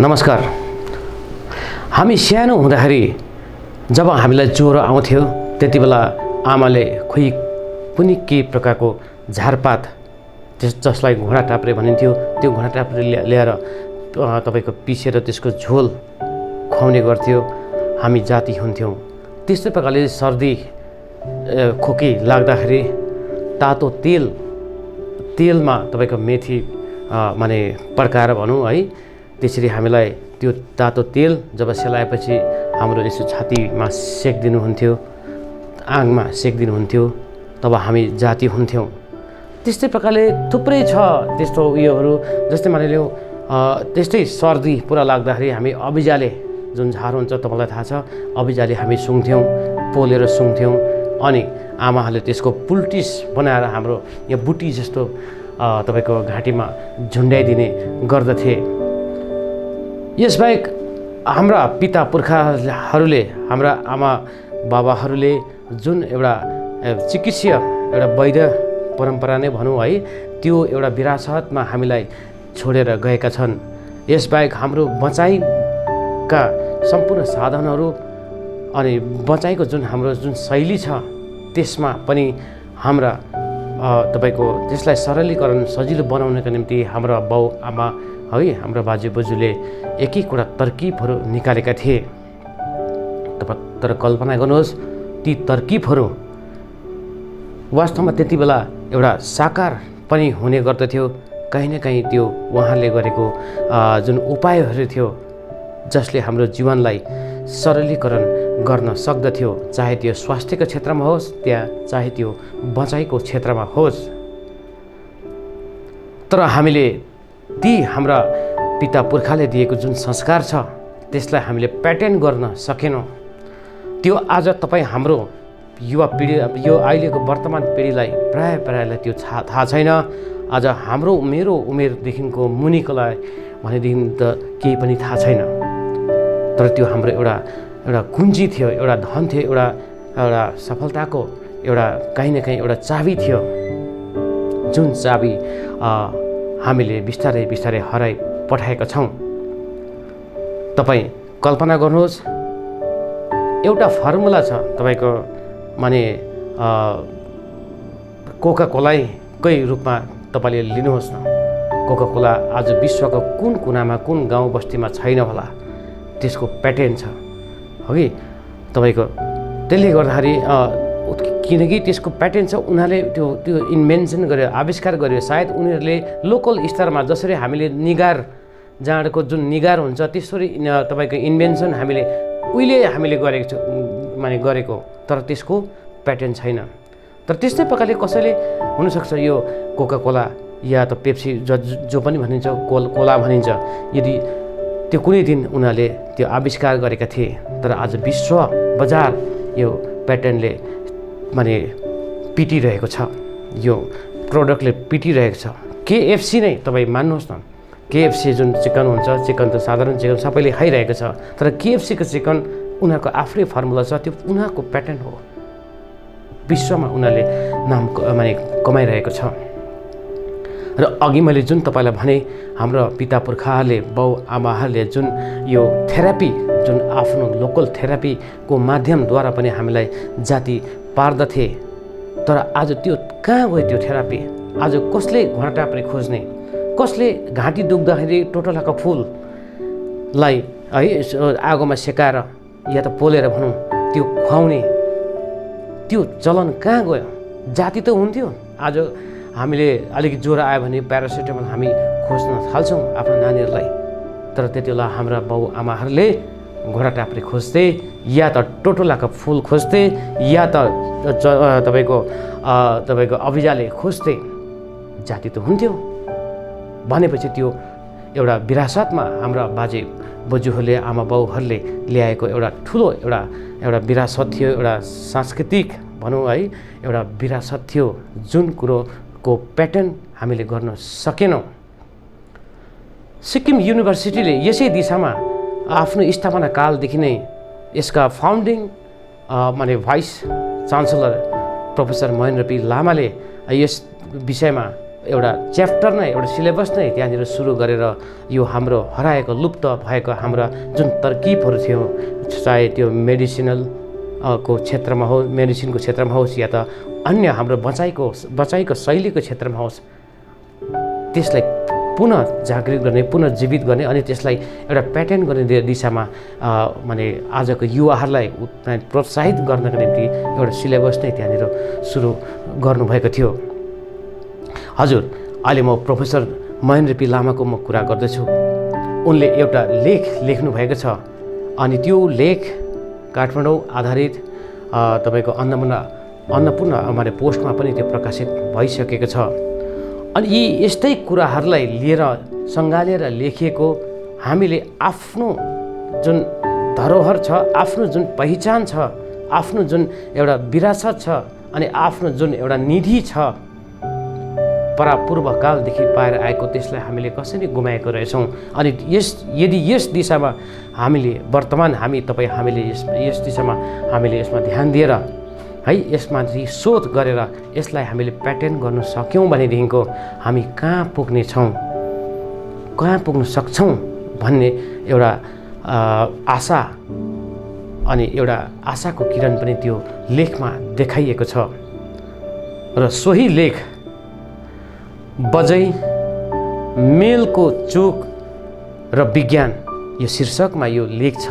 नमस्कार। हामी सानो हुँदाखेरि जब हामीलाई ज्वरो आउँथ्यो त्यति बेला आमाले खोइ कुनै के प्रकारको झारपात जसलाई घोडा टाप्रे भनिन्थ्यो त्यो घोडा टाप्रे ल्याएर तपाईको पिसेर त्यसको झोल खुवाउने गर्थ्यो। हामी जाति हुन्थ्यौँ। त्यस्तै प्रकारले सर्दी खोकी लाग्दाखेरि तातो तेलमा तपाईको मेथी माने पड्काएर भनौँ है, त्यसरी हामीलाई त्यो तातो तेल जब सेलाएपछि हाम्रो यसो छातीमा सेकिदिनुहुन्थ्यो, आङमा सेकिदिनुहुन्थ्यो, तब हामी जाति हुन्थ्यौँ। त्यस्तै प्रकारले थुप्रै छ त्यस्तो उयोहरू। जस्तै मानिलिउँ त्यस्तै सर्दी पुरा लाग्दाखेरि हामी अबिजाले जुन झार हुन्छ तपाईँलाई थाहा छ, अबिजाले हामी सुँघ्थ्यौँ, पोलेर सुँघ्थ्यौँ। अनि आमाहरूले त्यसको पुल्टिस बनाएर हाम्रो यहाँ बुटी जस्तो तपाईँको घाँटीमा झुन्ड्याइदिने गर्दथे। यसबाहेक हाम्रा पिता पुर्खाहरूले, हाम्रा आमा बाबाहरूले जुन एउटा चिकित्सीय एउटा वैद्य परम्परा नै भनौँ है, त्यो एउटा विरासतमा हामीलाई छोडेर गएका छन्। यसबाहेक हाम्रो बचाइका सम्पूर्ण साधनहरू अनि बचाइको हाम्रो जुन शैली छ त्यसमा पनि हाम्रा तपाईको त्यसलाई सरलीकरण सजिलो बनाउनका निम्ति हाम्रा बाउ आमा है, हाम्रा बाजे बोजूले एक एकवटा तरकिबहरू निकालेका थिए। तर कल्पना गर्नुहोस्, ती तरकिबहरू वास्तवमा त्यति बेला एउटा साकार पनि हुने गर्दथ्यो। कहीँ न कहीँ त्यो उहाँहरूले गरेको जुन उपायहरू थियो जसले हाम्रो जीवनलाई सरलीकरण गर्न सक्दथ्यो, चाहे त्यो स्वास्थ्यको क्षेत्रमा होस् चाहे त्यो बचाइको क्षेत्रमा होस्। तर हामीले ती हाम्रा पिता पुर्खाले दिएको जुन संस्कार छ त्यसलाई हामीले प्याटेन्ट गर्न सकेनौँ। त्यो आज तपाईँ हाम्रो युवा पिँढी, यो अहिलेको वर्तमान पिँढीलाई प्रायःलाई त्यो थाहा छैन। आज मेरो उमेरदेखिको मुनिकोलाई भनेदेखि त केही पनि थाहा छैन। तर त्यो हाम्रो एउटा कुञ्जी थियो, एउटा धन थियो, एउटा सफलताको एउटा कहीँ न कहीँ एउटा चाबी थियो, जुन चाबी हामीले बिस्तारै बिस्तारै हराइ पठाएका छौँ। तपाईँ कल्पना गर्नुहोस्, एउटा फर्मुला छ तपाईँको माने कोका कोलाकै रूपमा तपाईँले लिनुहोस् न। कोका कोला आज विश्वको कुन कुनामा, कुन गाउँ बस्तीमा छैन होला, त्यसको प्याटेन्ट छ हगि तपाईँको। त्यसले गर्दाखेरि किनकि त्यसको प्याटेन्ट छ, उनीहरूले त्यो इन्भेन्सन गर्यो, आविष्कार गर्यो। सायद उनीहरूले लोकल स्तरमा जसरी हामीले निगार जाँडको जुन निगार हुन्छ त्यसरी तपाईँको इन्भेन्सन हामीले गरेको, तर त्यसको प्याटेन्ट छैन। तर त्यस्तै प्रकारले कसैले हुनसक्छ यो कोका कोला या त पेप्सी जो पनि भनिन्छ, कोला भनिन्छ, यदि त्यो कुनै दिन उनीहरूले त्यो आविष्कार गरेका थिए, तर आज विश्व बजार यो प्याटेन्टले माने पिटिरहेको छ, यो प्रोडक्टले पिटिरहेको छ। केएफसी नै तपाईँ मान्नुहोस् न, केएफसी जुन चिकन हुन्छ, चिकन त साधारण चिकन सबैले खाइरहेको छ, तर केएफसीको चिकन उनीहरूको आफ्नै फर्मुला छ, त्यो उनीहरूको प्याटेन्ट हो। विश्वमा उनीहरूले नाम कमाइरहेको छ। र अघि मैले जुन तपाईँलाई भने, हाम्रो पिता पुर्खाहरूले, बाउ आमाहरूले जुन यो थेरापी, जुन आफ्नो लोकल थेरापीको माध्यमद्वारा पनि हामीलाई जाति पार्दथे, तर आज त्यो कहाँ गयो त्यो थेरापी? आज कसले घोडा टाप्रे खोज्ने, कसले घाँटी दुख्दाखेरि टोटलाको फुललाई है आगोमा सेकाएर या त पोलेर भनौँ त्यो खुवाउने त्यो चलन कहाँ गयो? जाति त हुन्थ्यो। आज हामीले अलिकति ज्वरो आयो भने प्यारासिटामोल हामी खोज्न थाल्छौँ आफ्नो नानीहरूलाई, तर त्यति बेला हाम्रा बाउ आमाहरूले घोडा टाप्रे खोज्थे, या त टोटोलाको फुल खोज्थे, या त तपाईँको अभिजाले खोज्थे। जाति त हुन्थ्यो भनेपछि त्यो एउटा विरासतमा हाम्रा बाजे बोजूहरूले, आमा बाउहरूले ल्याएको एउटा ठुलो एउटा विरासत थियो, एउटा सांस्कृतिक भनौँ है, एउटा विरासत थियो, जुन कुरोको प्याटर्न हामीले गर्न सकेनौँ। सिक्किम युनिभर्सिटीले यसै दिशामा आफ्नो स्थापना कालदेखि नै यसका फाउन्डिङ माने vice chancellor professor Mahendra P लामाले यस विषयमा एउटा च्याप्टर नै एउटा सिलेबस नै त्यहाँनिर सुरु गरेर यो हाम्रो हराएको लुप्त भएको हाम्रा जुन तरकिबहरू थियो, चाहे त्यो को क्षेत्रमा होस्, मेडिसिनको क्षेत्रमा होस् या त अन्य हाम्रो बचाइको शैलीको क्षेत्रमा होस्, त्यसलाई पुनः जागृत गर्ने, पुनः जीवित गर्ने अनि त्यसलाई एउटा प्याटर्न गर्ने दिशामा माने आजको युवाहरूलाई प्रोत्साहित गर्नको निम्ति एउटा सिलेबस नै त्यहाँनिर सुरु गर्नुभएको थियो। हजुर, अहिले म प्रोफेसर महेन्द्र पी लामाको म कुरा गर्दैछु। उनले एउटा लेख लेख्नुभएको छ अनि त्यो लेख काठमाडौँ आधारित तपाईँको अन्नपूर्ण माने पोस्टमा पनि त्यो प्रकाशित भइसकेको छ। अनि यी यस्तै कुराहरूलाई लिएर सँगालेर लेखिएको हामीले आफ्नो जुन धरोहर छ, आफ्नो जुन पहिचान छ, आफ्नो जुन एउटा विरासत छ अनि आफ्नो जुन एउटा निधि छ परापूर्वकालदेखि पाएर आएको, त्यसलाई हामीले कसरी गुमाएको रहेछौँ। अनि यदि यस दिशामा हामीले वर्तमान हामीले यस दिशामा हामीले यसमा ध्यान दिएर है यसमाथि शोध गरेर यसलाई हामीले प्याटर्न गर्न सक्यौँ भनेदेखिको हामी कहाँ पुग्नेछौँ, कहाँ पुग्न सक्छौँ भन्ने एउटा आशा अनि एउटा आशाको किरण पनि त्यो लेखमा देखाइएको छ। र सोही लेख बजै मेलको चोक र विज्ञान यो शीर्षकमा यो लेख छ।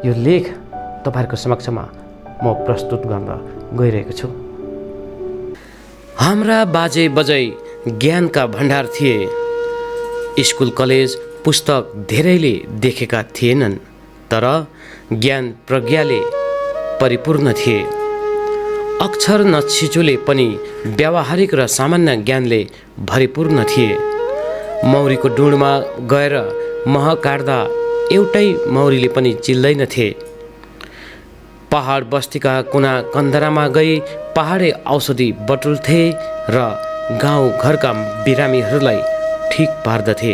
यो लेख तपाईँहरूको समक्षमा म प्रस्तुत गर्न गइरहेको छु। हाम्रा बाजे बजै ज्ञानका भण्डार थिए। स्कुल कलेज पुस्तक धेरैले देखेका थिएनन्, तर ज्ञान प्रज्ञाले परिपूर्ण थिए। अक्षर नछिचोले पनि व्यावहारिक र सामान्य ज्ञानले भरिपूर्ण थिए। मौरीको डुँडमा गएर मह काट्दा एउटै मौरीले पनि चिल्दैनथे। पहाड बस्तीका कुना कन्दरामा गई पहाडे औषधि बटुल्थे र गाउँ घरका बिरामीहरूलाई ठिक पार्दथे।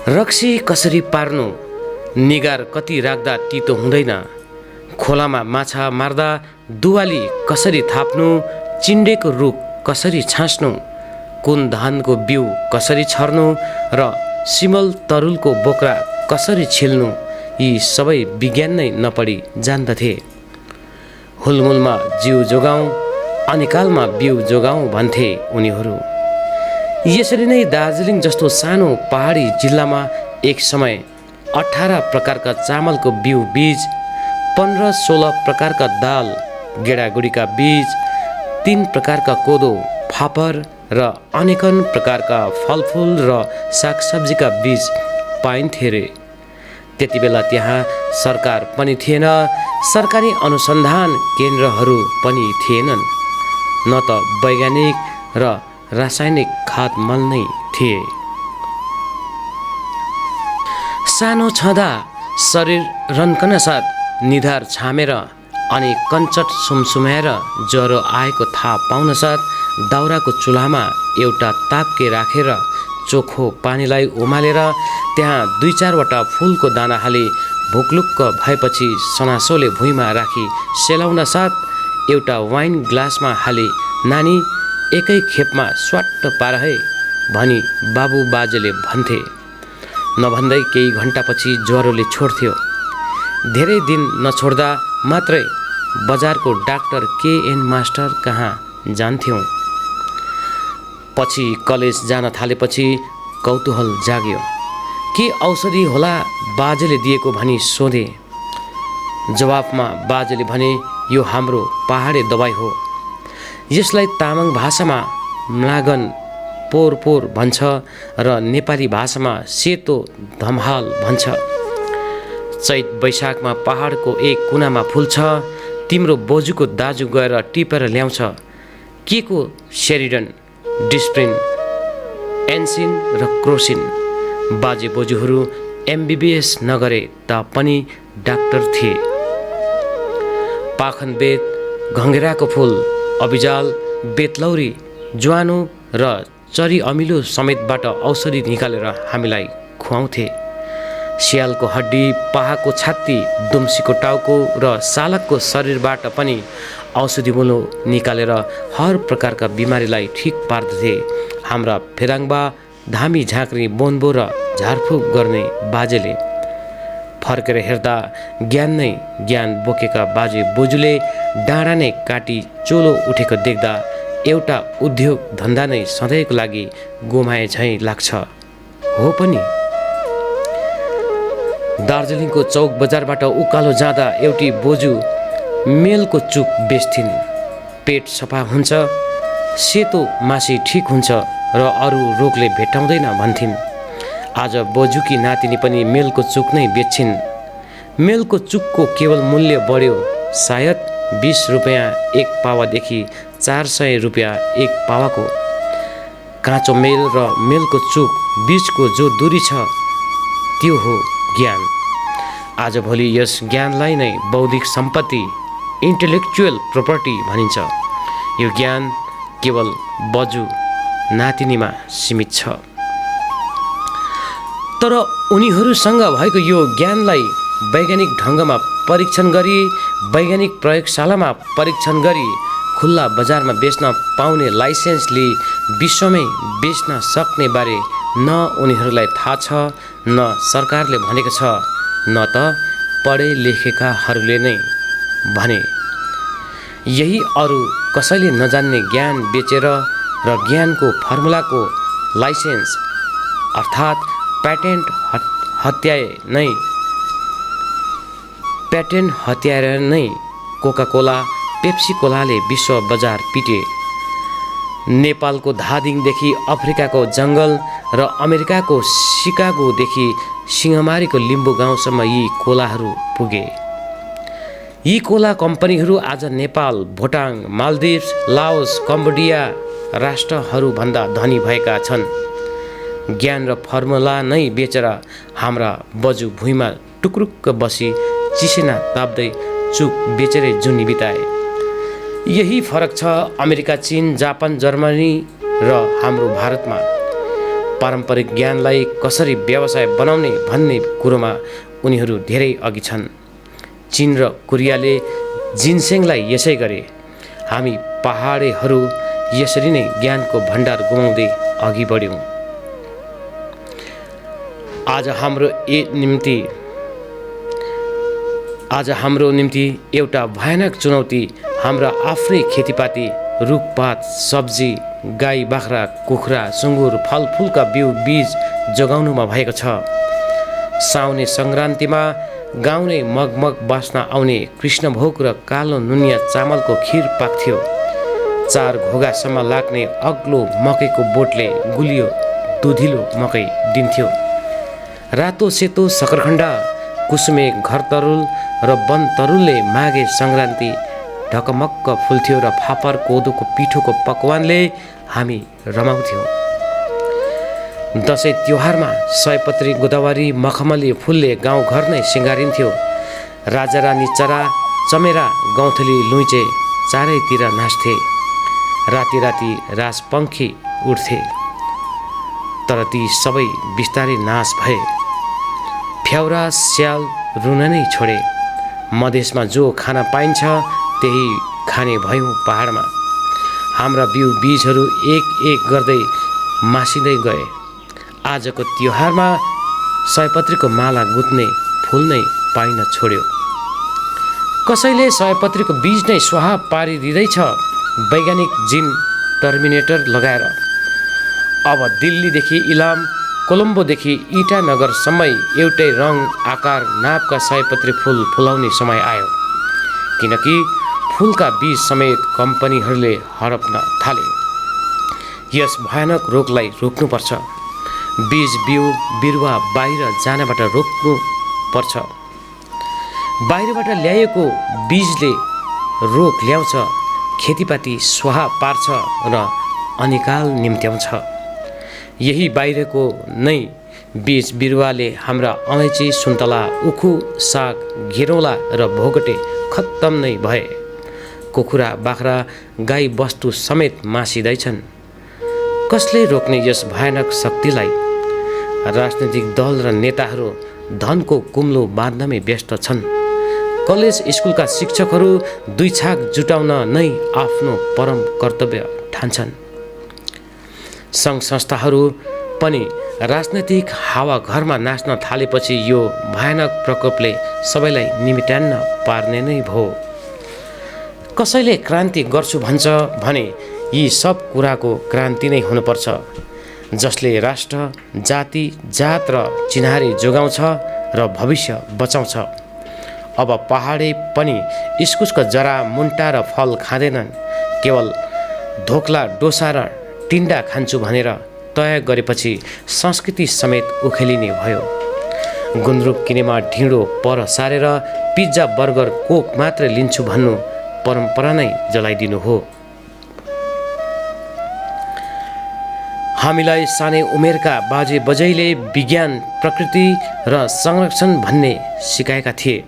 रक्सी कसरी पार्नु, निगार कति राख्दा तितो हुँदैन, खोलामा माछा मार्दा दुवाली कसरी थाप्नु, चिन्डेको रुख कसरी छाँच्नु, कुन धानको बिउ कसरी छर्नु र सिमल तरुलको बोक्रा कसरी छिल्नु, यी सबै विज्ञान नै नपढी जान्दथे। हुलमुलमा जिउ जोगाउँ, अनिकालमा बिउ जोगाउँ भन्थे उनीहरू। यसरी नै दार्जिलिङ जस्तो सानो पहाडी जिल्लामा एक समय 18 प्रकारका चामलको बिउ बीज, 15-16 प्रकारका दाल गेडागुडीका बीज, 3 प्रकारका कोदो फापर र अनेकन प्रकारका फलफुल र सागसब्जीका बीज पाइन्थे रे। त्यति बेला त्यहाँ सरकार पनि थिएन, सरकारी अनुसन्धान केन्द्रहरू पनि थिएनन्, न त वैज्ञानिक र रासायनिक खाद मल नै थिए। सानो छँदा शरीर रन्कन साथ निधार छामेर अनि कञ्चट सुमसुमाएर ज्वरो आएको थाहा पाउन साथ दाउराको चुल्हामा एउटा ताप्के राखेर चोखो पानीलाई उमालेर त्यहाँ 2-4 फुलको दाना हाली भुकलुक्क भएपछि सनासोले भुइँमा राखी सेलाउन साथ एउटा वाइन ग्लासमा हाली नानी एकै खेपमा स्वाट्ट पार है भनी बाबु बाजेले भन्थे। नभन्दै केही घन्टापछि ज्वरोले छोड्थ्यो। धेरै दिन नछोड्दा मात्रै बजारको डाक्टर KN मास्टर कहाँ जान्थ्यौँ। पछि कलेज जान थालेपछि कौतूहल जाग्यो। के औषधि होला बाजेले दिएको भनी सोधे। जवाफमा बाजेले भने, यो हाम्रो पहाडे दबाई हो। यसलाई तामाङ भाषामा म्लागन पोर पोर भन्छ र नेपाली भाषामा सेतो धमहाल भन्छ। चैत वैशाखमा पहाडको एक कुनामा फुल्छ। तिम्रो बोजूको दाजु गएर टिपेर ल्याउँछ। के को सेरिडन, डिस्प्रिन, एन्सिन र क्रोसिन। बाजे बोजूहरू MBBS नगरे तापनि डाक्टर थिए। पाखन बेत, घङ्गेराको फुल, अबिजाल, बेतलौरी, ज्वानो र चरी अमिलो समेतबाट औषधि निकालेर हामीलाई खुवाउँथे। सियालको हड्डी, पाहाको छाती, दुम्सीको टाउको र सालकको शरीरबाट पनि औषधि मुलो निकालेर हर प्रकारका बिमारीलाई ठिक पार्दथे। हाम्रा फेदाङ्बा, धामी झाँक्री, बोन्बो र झारफुक गर्ने बाजेले फर्केर हेर्दा ज्ञान बोकेका बाजे बोजूले डाँडा नै काटी चोलो उठेको देख्दा एउटा उद्योग धन्दा नै सधैँको लागि गुमाए झैँ लाग्छ। हो पनि दार्जिलिङको चौक बजारबाट उकालो जाँदा एउटी बोजू मेलको चुक बेच्थिन्। पेट सफा हुन्छ, सेतो मासी ठिक हुन्छ र अरू रोगले भेट्टाउँदैन भन्थिन्। आज बोजूकी नातिनी पनि मेलको चुक नै बेच्छिन्। मेलको चुकको केवल मूल्य बढ्यो, सायद 20 रुपियाँ एक पावादेखि 400 रुपियाँ एक पावाको। काँचो मेल र मेलको चुक बीचको जो दूरी छ त्यो हो ज्ञान। आजभोलि यस ज्ञानलाई नै बौद्धिक सम्पत्ति, इन्टेलेक्चुअल प्रोपर्टी भनिन्छ। यो ज्ञान केवल बजू नातिनीमा सीमित छ। तर उनीहरूसँग भएको यो ज्ञानलाई वैज्ञानिक ढङ्गमा परीक्षण गरी, वैज्ञानिक प्रयोगशालामा परीक्षण गरी खुल्ला बजारमा बेच्न पाउने लाइसेन्स लिई विश्वमै बेच्न सक्ने बारे न उनीहरूलाई थाहा छ, न सरकारले भनेको छ, न त पढे लेखेकाहरूले नै भने। यही अरू कसैले नजान्ने ज्ञान बेचेर र ज्ञानको फर्मुलाको लाइसेन्स अर्थात् प्याटेन्ट हत्याएर नै कोका कोला, पेप्सी कोलाले विश्व बजार पिटे। नेपालको धादिङदेखि अफ्रिकाको जङ्गल र अमेरिकाको सिकागोदेखि सिंहमारीको लिम्बू गाउँसम्म यी कोलाहरू पुगे। यी कोला कम्पनीहरू आज नेपाल, भुटान, मालदिभ्स, लाओस, कम्बोडिया राष्ट्रहरूभन्दा धनी भएका छन्। ज्ञान र फर्मुला नै बेचेर हाम्रा बजू भुइँमा टुक्रुक्क बसी चिसेना ताप्दै चुक बेचेरै जुनी बिताए। यही फरक छ अमेरिका, चीन, जापान, जर्मनी र हाम्रो भारतमा। पारम्परिक ज्ञानलाई कसरी व्यवसाय बनाउने भन्ने कुरोमा उनीहरू धेरै अघि छन्। चीन र कोरियाले जिन्सेङलाई यसै गरे। हामी पहाडेहरू यसरी नै ज्ञानको भण्डार गुमाउँदै अघि बढ्यौँ। आज हाम्रो निम्ति एउटा भयानक चुनौती हाम्रा आफ्नै खेतीपाती, रुखपात, सब्जी, गाई बाख्रा, कुखुरा, सुँगुर, फलफुलका बिउ बीज जोगाउनुमा भएको छ। साउने सङ्क्रान्तिमा गाउँले मगमग बाँच्न आउने कृष्णभोग र कालो नुनिया चामलको खिर पाक्थ्यो। 4 घोगासम्म लाग्ने अग्लो मकैको बोटले गुलियो दुधिलो मकै दिन्थ्यो। रातो सेतो सकरखण्डा, कुसुमे घरतरुल र वनतरुलले माघे सङ्क्रान्ति ढकमक्क फुल्थ्यो र फापर कोदोको पिठोको पकवानले हामी रमाउँथ्यौँ। दसैँ तिहारमा सयपत्री, गोदावरी, मखमली फुलले गाउँघर नै सिँगारिन्थ्यो। राजारानी चरा, चमेरा, गौँथली, लुइँचे चारैतिर नाच्थे। राति राति राजपङ्खी उड्थे। तर ती सबै बिस्तारै नाश भए। फ्याउरा, स्याल रुन नै छोडे। मधेसमा जो खाना पाइन्छ त्यही खाने भयौँ पहाडमा। हाम्रा बिउ बीजहरू एक एक गर्दै मासिँदै गए। आजको तिहारमा सयपत्रीको माला गुत्ने फुल नै पाइन छोड्यो। कसैले सयपत्रीको बीज नै स्वाहा पारिदिँदैछ वैज्ञानिक जिन टर्मिनेटर लगाएर। अब दिल्लीदेखि इलाम, कोलम्बोदेखि इटानगरसम्मै एउटै रङ, आकार, नापका सयपत्री फुल फुलाउने समय आयो। किनकि फुलका बीज समेत कम्पनीहरूले हडप्न थाले। यस भयानक रोगलाई रोक्नुपर्छ। बीज बिउ बिरुवा बाहिर जानबाट रोक्नु पर्छ। बाहिरबाट ल्याएको बीजले रोग ल्याउँछ, खेतीपाती स्वाहा पार्छ र अनिकाल निम्त्याउँछ। यही बाहिरको नै बीज बिरुवाले हाम्रा अलैँची, सुन्तला, उखु, साग, घेरौँला र भोगटे खत्तम नै भए। कुखुरा, बाख्रा, गाई बस्तु समेत मासिँदैछन्। कसले रोक्ने यस भयानक शक्तिलाई? राजनीतिक दल र नेताहरू धनको कुम्लो बाँध्नमै व्यस्त छन्। कलेज स्कुलका शिक्षकहरू दुई छाक जुटाउन नै आफ्नो परम कर्तव्य ठान्छन्। सङ्घ संस्थाहरू पनि राजनैतिक हावाघरमा नाच्न थालेपछि यो भयानक प्रकोपले सबैलाई निमिट्यान्न पार्ने नै भयो। कसैले क्रान्ति गर्छु भन्छ भने यी सब कुराको क्रान्ति नै हुनुपर्छ, जसले राष्ट्र, जाति, जात र चिन्हारी जोगाउँछ र भविष्य बचाउँछ। अब पहाडे पनि इस्कुसको जरा, मुन्टा र फल खाँदैनन्, केवल धोक्ला, डोसा र टिन्डा खान्छु भनेर तय गरेपछि संस्कृति समेत उखेलिने भयो। गुन्द्रुक किनेमा ढिँडो पर सारेर पिज्जा, बर्गर, कोक मात्र लिन्छु भन्नु परम्परा नै जलाइदिनु हो। हामीलाई सानै उमेरका बाजे बजैले विज्ञान, प्रकृति र संरक्षण भन्ने सिकाएका थिए।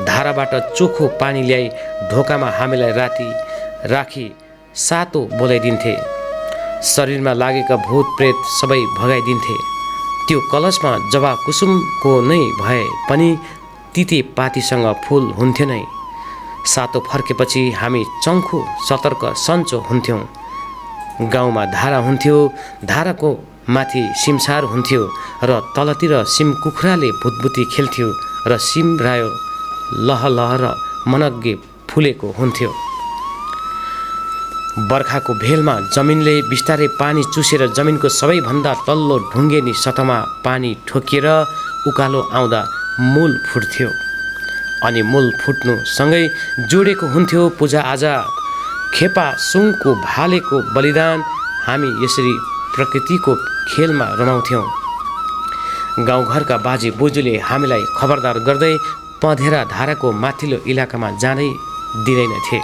धाराबाट चोखो पानी ल्याई ढोकामा हामीलाई राखी सातो बोलाइदिन्थे। शरीरमा लागेका भूत प्रेत सबै भगाइदिन्थे। त्यो कलशमा जवा कुसुमको नै भए पनि तिते पातीसँग फुल हुन्थ्यो नै। सातो फर्केपछि हामी चङ्खो, सतर्क, सन्चो हुन्थ्यौँ। गाउँमा धारा हुन्थ्यो, धाराको माथि सिमसार हुन्थ्यो र तलतिर सिम कुखुराले भुतभुती खेल्थ्यो र सिमरायो लहलह र मनग्गे फुलेको हुन्थ्यो। बर्खाको भेलमा जमिनले बिस्तारै पानी चुसेर जमिनको सबैभन्दा तल्लो ढुङ्गेनी सतहमा पानी ठोकिएर उकालो आउँदा मूल फुट्थ्यो। अनि मूल फुट्नुसँगै जोडेको हुन्थ्यो पूजाआजा, खेपा, सुङको भालेको बलिदान। हामी यसरी प्रकृतिको खेलमा रमाउँथ्यौँ। गाउँघरका बाजे बोजूले हामीलाई खबरदार गर्दै पँधेरा धाराको माथिल्लो इलाकामा जाँदै दिँदैनथे।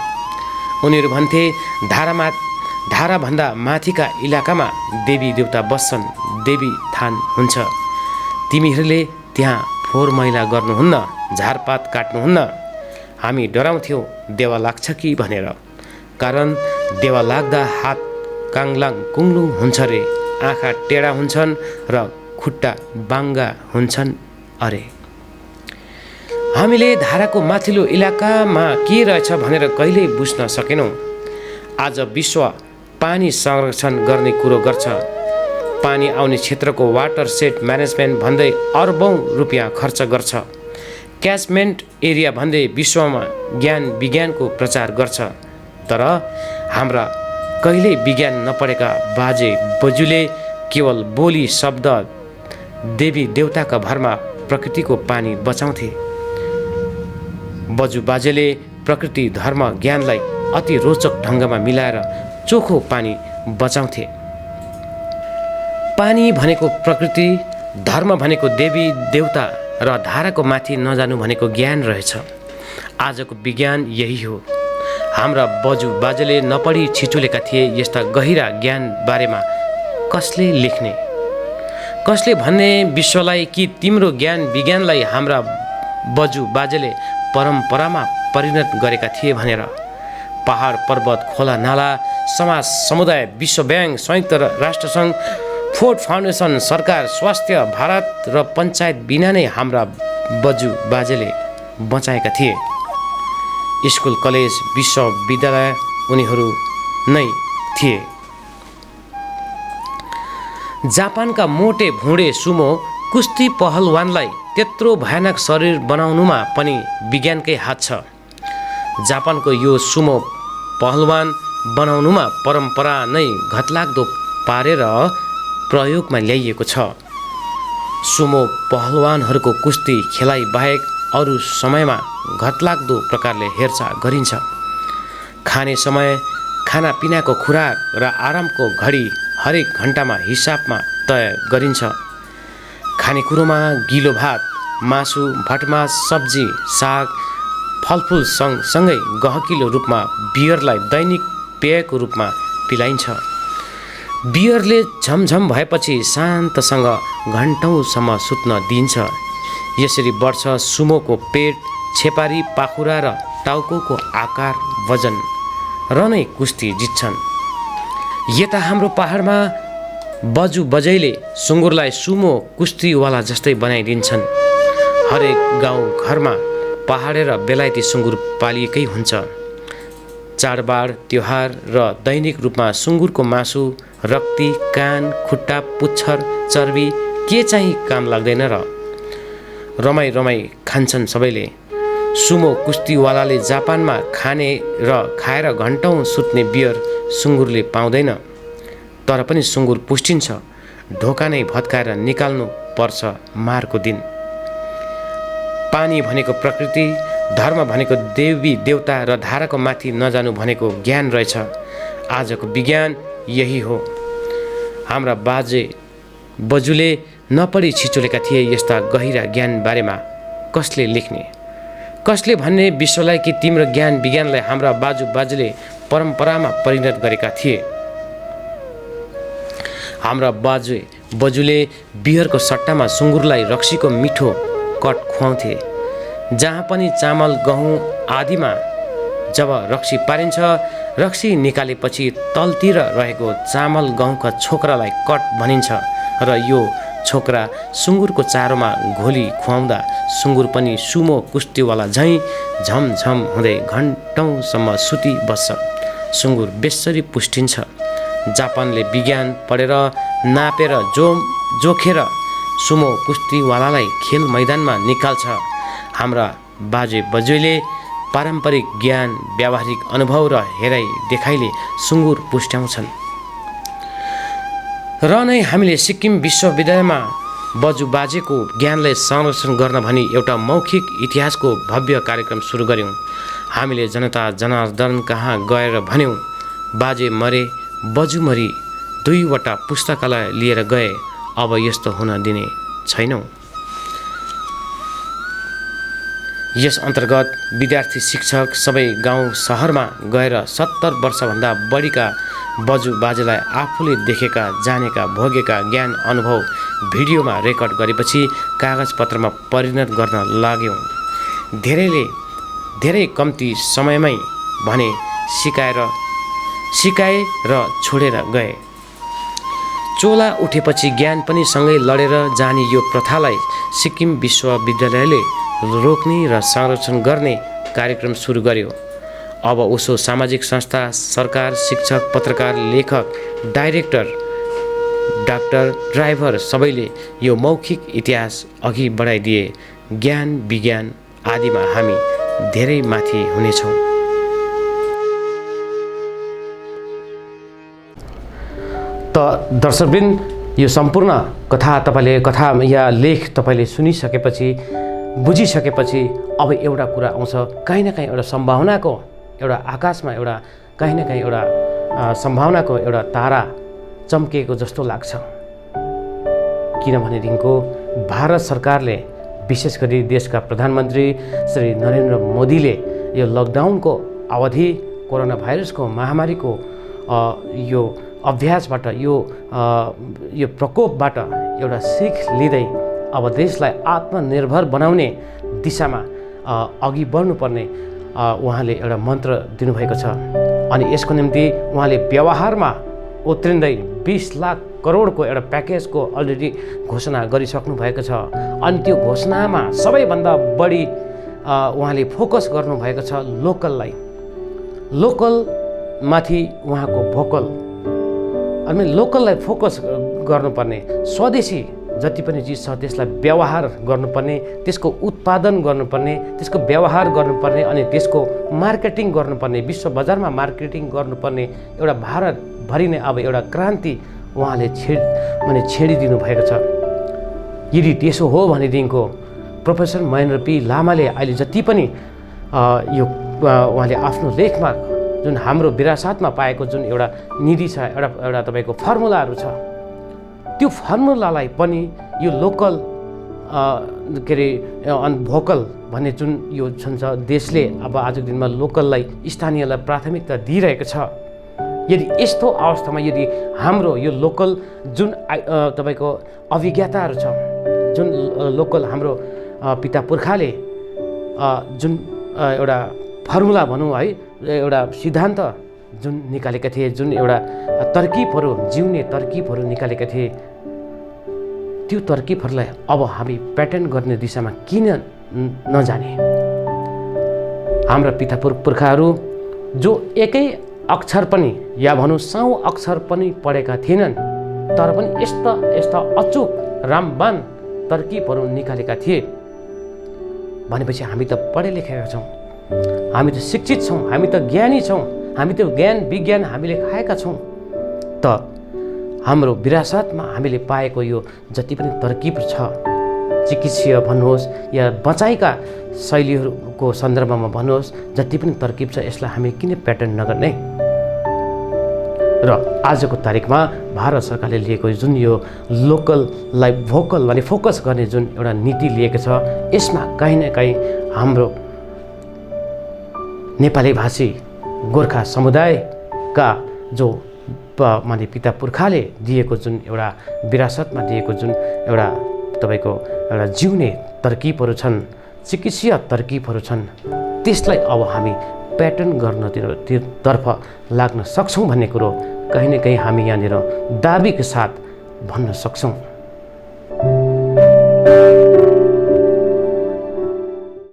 उनीहरू भन्थे, धाराभन्दा माथिका इलाकामा देवी देवता बस्छन्, देवी थान हुन्छ। तिमीहरूले त्यहाँ फोहोर मैला गर्नुहुन्न, झारपात काट्नुहुन्न। हामी डराउँथ्यौँ देवा लाग्छ कि भनेर, कारण देवा लाग्दा हात काङलाङ कुङलुङ हुन्छ रे, आँखा टेढा हुन्छन् र खुट्टा बाङ्गा हुन्छन् अरे। हामीले धाराको माथिल्लो इलाकामा के रहेछ भनेर कहिल्यै बुझ्न सकेनौँ। आज विश्व पानी संरक्षण गर्ने कुरो गर्छ। पानी आउने क्षेत्रको वाटर सेट म्यानेजमेन्ट भन्दै अर्बौं रुपियाँ खर्च गर्छ। क्याचमेन्ट एरिया भन्दै विश्वमा ज्ञान विज्ञानको प्रचार गर्छ। तर हाम्रा कहिल्यै विज्ञान नपढेका बाजे बजूले केवल बोली शब्द देवी देवताका भरमा प्रकृतिको पानी बचाउँथे। बजू बाजेले प्रकृति, धर्म, ज्ञानलाई अति रोचक ढङ्गमा मिलाएर चोखो पानी बचाउँथे। पानी भनेको प्रकृति, धर्म भनेको देवी देवता र धाराको माथि नजानु भनेको ज्ञान रहेछ। आजको विज्ञान यही हो। हाम्रा बजू बाजेले नपढी छिचोलेका थिए। यस्ता गहिरा ज्ञान बारेमा कसले लेख्ने, कसले भन्ने विश्वलाई कि तिम्रो ज्ञान विज्ञानलाई हाम्रा बजू बाजेले परम्परामा परिणत गरेका थिए भनेर। पहाड, पर्वत, खोला, नाला, समाज, समुदाय, विश्व ब्याङ्क, संयुक्त राष्ट्रसङ्घ, फोर्ड फाउन्डेसन, सरकार, स्वास्थ्य, भारत र पञ्चायत बिना नै हाम्रा बजू बाजेले बचाएका थिए। स्कुल, कलेज, विश्वविद्यालय उनीहरू नै थिए। जापानका मोटे भुँडे सुमो कुस्ती पहलवानलाई त्यत्रो भयानक शरीर बनाउनुमा पनि विज्ञानकै हात छ। जापानको यो सुमो पहलवान बनाउनुमा परम्परा नै घतलाग्दो पारेर प्रयोगमा ल्याइएको छ। सुमो पहलवानहरूको कुस्ती खेलाइ बाहेक अरू समयमा घतलाग्दो प्रकारले हेरचाह गरिन्छ। खाने समय, खानापिनाको खुराक र आरामको घडी हरेक घन्टामा हिसाबमा तय गरिन्छ। खानेकुरोमा गिलो भात, मासु, भटमास, सब्जी, साग, फलफुल सँगै गहकिलो रूपमा बियरलाई दैनिक पेयको रूपमा पिलाइन्छ। बियरले झमझम भएपछि शान्तसँग घन्टौँसम्म सुत्न दिन्छ। यसरी बढ्छ सुमोको पेट, छेपारी, पाखुरा र टाउकोको आकार, वजन र नै कुस्ती जित्छन्। यता हाम्रो पहाडमा बजू बजैले सुँगुरलाई सुमो कुस्तीवाला जस्तै बनाइदिन्छन्। हरेक गाउँ घरमा पहाडे र बेलायती सुँगुर पालिएकै हुन्छ। चाडबाड त्योहार र दैनिक रूपमा सुँगुरको मासु, रक्ती, कान, खुट्टा, पुच्छर, चर्बी के चाहिँ काम लाग्दैन र? रमाई रमाई खान्छन् सबैले। सुमो कुस्तीवालाले जापानमा खाने र खाएर घन्टौँ सुत्ने बियर सुँगुरले पाउँदैन। तर पनि सुँगुर पुष्टिन्छ। ढोका नै भत्काएर निकाल्नु पर्छ मारको दिन। पानी भनेको प्रकृति, धर्म भनेको देवी देवता र धाराको माथि नजानु भनेको ज्ञान रहेछ। आजको विज्ञान यही हो। हाम्रा बाजे बजुले नपढी छिचोलेका थिए यस्ता गहिरा ज्ञान बारेमा कसले लेख्ने, कसले भन्ने विश्वलाई कि तिम्रो ज्ञान विज्ञानलाई हाम्रा बाजुबाजुले परम्परामा परिणत गरेका थिए। हाम्रा बाजे बजुले बियरको सट्टामा सुँगुरलाई रक्सीको मिठो कट खुवाउँथे। जहाँ पनि चामल गहुँ आदिमा जब रक्सी पारिन्छ, रक्सी निकालेपछि तलतिर रहेको चामल गहुँका छोक्रालाई कट भनिन्छ र यो छोक्रा सुँगुरको चारोमा घोली खुवाउँदा सुँगुर पनि सुमो कुस्तीवाला झैँ झमझम हुँदै घन्टौँसम्म सुती बस्छ। सुँगुर बेसरी पुष्टिन्छ। जापानले विज्ञान पढेर नापेर जोखेर सुमो कुस्तीवालालाई खेल मैदानमा निकाल्छ। हाम्रा बाजे बजुले पारम्परिक ज्ञान, व्यावहारिक अनुभव र हेराइ देखाइले सुँगुर पुष्ट्याउँछन् र नै हामीले सिक्किम विश्वविद्यालयमा बजुबाजेको ज्ञानलाई संरक्षण गर्न भनी एउटा मौखिक इतिहासको भव्य कार्यक्रम सुरु गर्यौँ। हामीले जनता जनार्दन कहाँ गएर भन्यौँ, बाजे मरे बजु मरी, 2वटा पुस्तकालय लिएर गए, अब यस्तो हुन दिने छैनौँ। यस अन्तर्गत विद्यार्थी, शिक्षक सबै गाउँ सहरमा गएर 70 वर्षभन्दा बढीका बजुबाजेलाई आफूले देखेका, जानेका, भोगेका ज्ञान अनुभव भिडियोमा रेकर्ड गरेपछि कागजपत्रमा परिणत गर्न लाग्यौँ। धेरै कम्ती समयमै भने सिकाए र छोडेर गए। चोला उठेपछि ज्ञान पनि सँगै लडेर जाने यो प्रथालाई सिक्किम विश्वविद्यालयले रोक्ने र संरक्षण गर्ने कार्यक्रम सुरु गर्यो। अब उसो सामाजिक संस्था, सरकार, शिक्षक, पत्रकार, लेखक, डाइरेक्टर, डाक्टर, ड्राइभर सबैले यो मौखिक इतिहास अघि बढाइदिए। ज्ञान विज्ञान आदिमा हामी धेरै माथि हुनेछौँ। त दर्शकवृन्द, यो सम्पूर्ण कथा या लेख तपाईँले सुनिसकेपछि, बुझिसकेपछि अब एउटा कुरा आउँछ, कहीँ न कहीँ एउटा सम्भावनाको, एउटा आकाशमा एउटा कहीँ न कहीँ एउटा सम्भावनाको एउटा तारा चम्किएको जस्तो लाग्छ। किनभनेदेखिको भारत सरकारले, विशेष गरी देशका प्रधानमन्त्री श्री नरेन्द्र मोदीले यो लकडाउनको अवधि, कोरोना भाइरसको महामारीको यो अभ्यासबाट, यो प्रकोपबाट एउटा सिख लिँदै अब देशलाई आत्मनिर्भर बनाउने दिशामा अघि बढ्नुपर्ने उहाँले एउटा मन्त्र दिनुभएको छ। अनि यसको निम्ति उहाँले व्यवहारमा उत्रिँदै 20 लाख करोडको एउटा प्याकेजको अलरेडी घोषणा गरिसक्नु भएको छ। अनि त्यो घोषणामा सबैभन्दा बढी उहाँले फोकस गर्नुभएको छ लोकललाई, लोकलमाथि उहाँको भोकल। अनि लोकललाई फोकस गर्नुपर्ने, स्वदेशी जति पनि चिज छ त्यसलाई व्यवहार गर्नुपर्ने, त्यसको उत्पादन गर्नुपर्ने, त्यसको व्यवहार गर्नुपर्ने, अनि त्यसको मार्केटिङ गर्नुपर्ने, विश्व बजारमा मार्केटिङ गर्नुपर्ने एउटा भारतभरि नै अब एउटा क्रान्ति उहाँले छेडिदिनु भएको छ। यदि त्यसो हो भनेदेखिको प्रोफेसर महेन्द्र पी लामाले अहिले जति पनि यो उहाँले आफ्नो लेखमा जुन हाम्रो विरासतमा पाएको जुन एउटा निधि छ, एउटा तपाईँको फर्मुलाहरू छ, त्यो फर्मुलालाई पनि यो लोकल के अरे भोकल भन्ने जुन यो छ देशले अब आजको दिनमा लोकललाई, स्थानीयलाई प्राथमिकता दिइरहेको छ। यदि यस्तो अवस्थामा यदि हाम्रो यो लोकल जुन तपाईँको अभिज्ञताहरू छ, जुन लोकल हाम्रो पिता पुर्खाले जुन एउटा फर्मुला भनौँ है, एउटा सिद्धान्त जुन निकालेका थिए, जुन एउटा तरकिबहरू, जिउने तरकिबहरू निकालेका थिए, त्यो तरकिबहरूलाई अब हामी प्याटर्न गर्ने दिशामा किन नजाने? हाम्रा पुर्खाहरू जो एकै अक्षर पनि या भनौँ 100 अक्षर पनि पढेका थिएनन्, तर पनि यस्ता यस्ता अचूक रामबाण तरकिबहरू निकालेका थिए भनेपछि हामी त पढे लेखेका छौँ, हामी त शिक्षित छौँ, हामी त ज्ञानी छौँ, हामी त ज्ञान विज्ञान हामीले खाएका छौँ। त हाम्रो विरासतमा हामीले पाएको यो जति पनि तरकिब छ, चिकित्सीय भन्नुहोस् या बचाइका शैलीहरूको सन्दर्भमा भन्नुहोस्, जति पनि तरकिब छ यसलाई हामी किन प्याटर्न नगर्ने? र आजको तारिकमा भारत सरकारले लिएको जुन यो लोकललाई भोकल अनि फोकस गर्ने जुन एउटा नीति लिएको छ, यसमा कहीँ न कहीँ हाम्रो नेपाली भाषी गोर्खा समुदायका जो माने पिता पुर्खाले दिएको जुन एउटा विरासतमा दिएको जुन एउटा तपाईँको एउटा जिउने तरकिबहरू छन्, चिकित्सीय तरकिबहरू छन्, त्यसलाई अब हामी प्याटर्न गर्नतर्फ लाग्न सक्छौँ भन्ने कुरो कहीँ न कहीँ हामी यहाँनिर दाबीको साथ भन्न सक्छौँ।